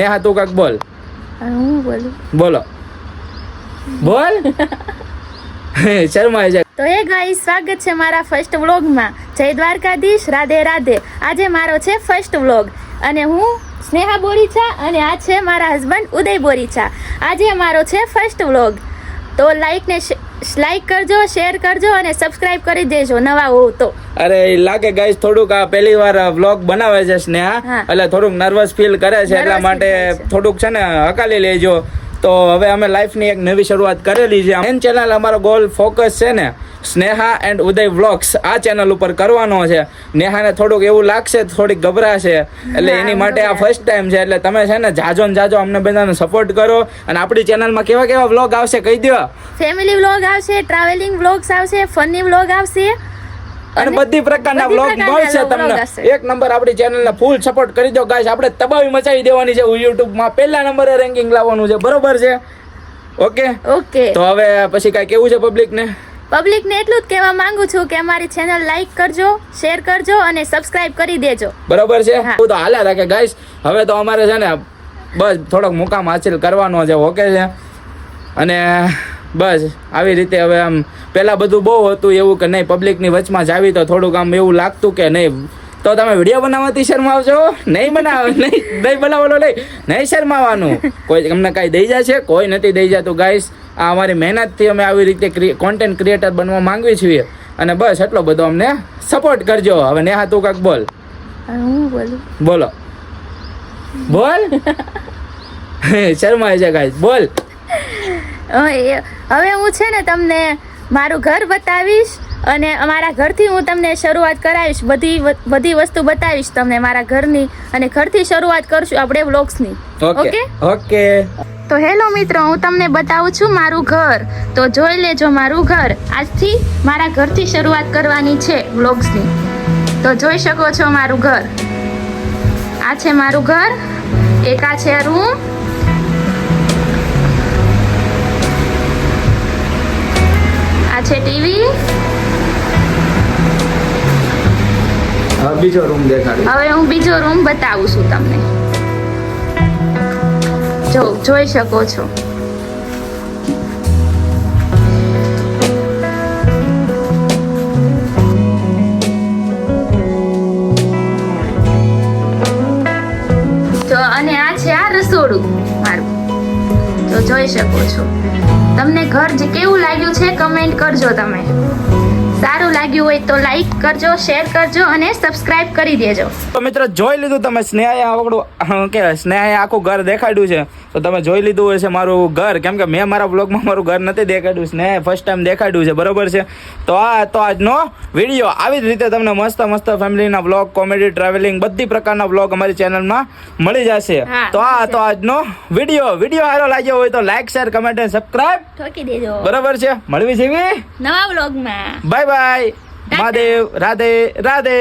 નેહા તું કાક બોલ. હું બોલું? બોલો બોલ. શર્મા છે. તો એ ગાઈસ, સ્વાગત છે મારા ફર્સ્ટ વ્લોગમાં. જય દ્વારકાધીશ, રાધે રાધે. આજે મારો છે ફર્સ્ટ વ્લોગ અને હું સ્નેહા બોરીચા અને આ છે મારા હસબન્ડ ઉદય બોરીચા. આજે મારો છે ફર્સ્ટ વ્લોગ. તો લાઈક કરજો, શેર કરજો અને સબસ્ક્રાઇબ કરી દેજો નવા હો તો. અરે લાગે ગાઈસ થોડુંક આ પહેલી વાર વ્લોગ બનાવે છે સ્નેહા, એટલે થોડુંક નર્વસ ફીલ કરે છે, એટલા માટે થોડુંક છે ને હકાલી લેજો. તો હવે અમે લાઈફની એક નવી શરૂઆત કરેલી છે. મેન ચેનલ અમારો ગોલ ફોકસ છે ને સ્નેહા એન્ડ ઉદય વ્લોગ્સ આ ચેનલ ઉપર કરવાનો છે. નેહાને થોડુંક એવું લાગશે, થોડીક ગભરાશે, એટલે એની માટે આ ફર્સ્ટ ટાઈમ છે. એટલે તમે છે ને જાજો ને જાજો અમને બધાને સપોર્ટ કરો. અને આપણી ચેનલમાં કેવા કેવા વ્લોગ આવશે કહી દો. ફેમિલી વ્લોગ આવશે, ટ્રાવેલિંગ વ્લોગ્સ આવશે, ફની વ્લોગ આવશે અને બધી પ્રકારના વ્લોગ મળશે તમને. એક નંબર આપણી ચેનલને ફૂલ સપોર્ટ કરી દો ગાઈસ. આપણે તબાવી મચાવી દેવાની છે. YouTube માં પહેલા નંબરે રેન્કિંગ લાવવાનું છે, બરોબર છે? ઓકે. તો હવે પછી કાઈ કેવું છે પબ્લિકને એટલું જ કહેવા માંગુ છું કે અમારી ચેનલ લાઈક કરજો, શેર કરજો અને સબસ્ક્રાઇબ કરી દેજો. બરોબર છે? તો હાલ્યા રાખે ગાઈસ. હવે તો અમારે છે ને બસ થોડોક મુકામ હાસિલ કરવાનો છે. ઓકે છે? અને બસ આવી રીતે હવે આમ પહેલા બધું બહુ હતું એવું કે નહીં પબ્લિકની વચમાં જાવી તો થોડુંક આમ એવું લાગતું કે નહીં. તો તમે વિડીયો બનાવવાથી શરમાવજો? નહીં બનાવવાનો નહીં શરમાવાનું. કોઈ અમને કાંઈ દઈ જાય છે? કોઈ નથી દઈ જતું ગાઈસ. આ અમારી મહેનતથી અમે આવી રીતે કોન્ટેન્ટ ક્રિએટર બનવા માંગીએ છીએ. અને બસ એટલો બધો અમને સપોર્ટ કરજો. હવે નેહા તું કાંક બોલ. હું બોલું? બોલો બોલ. શર્મા છે ગાઈસ. બોલ. હવે હું છે ને તમને મારું ઘર બતાવીશ અને અમારા ઘરથી હું તમને શરૂઆત કરાવીશ. બધી વસ્તુ બતાવીશ તમને મારા ઘરની, અને ઘરથી શરૂઆત કરશું આપણે વ્લોગ્સની. ઓકે. તો હેલો મિત્રો, હું તમને બતાવું છું મારું ઘર. તો જોઈ લેજો મારું ઘર. આજથી મારા ઘરથી શરૂઆત કરવાની છે વ્લોગ્સની. તો જોઈ શકો છો મારું ઘર. આ છે મારું ઘર. એક આ છે રૂમ. આ છે ટીવી. બીજો રૂમ દેખાડું. હવે હું બીજો રૂમ બતાવું છું તમને. જોઈ શકો છો. તો અને આ છે આ રસોડું મારું. તો જોઈ શકો છો. તમને ઘર કેવું લાગ્યું છે કમેન્ટ કરજો. તમે સારું લાગ્યું હોય તો લાઈક કરજો, શેર કરજો અને સબસ્ક્રાઇબ કરી દેજો. તો મિત્રો જોઈ લીધું તમે સ્નેહાએ આખું ઘર દેખાડ્યું છે. તો તમે જોઈ લીધું હશે મારું ઘર, કેમ કે મેં મારા બ્લોગમાં મારું ઘર નથી દેખાડ્યું. સ્નેહાએ ફર્સ્ટ ટાઈમ દેખાડ્યું છે, બરોબર છે? તો આજનો વિડીયો આવી જ રીતે તમને મસ્ત ફેમિલીના બ્લોગ, કોમેડી, ટ્રાવેલિંગ બધી પ્રકારના બ્લોગ અમારી ચેનલમાં મળી જશે. તો આજનો વિડીયો સારો લાગ્યો હોય તો લાઈક, શેર, કમેન્ટ અને સબસ્ક્રાઇબ ઠોકી દેજો. બરોબર છે? મળવી છે નવા બ્લોગમાં. Bye bye. મહાદેવ. રાધે રાધે.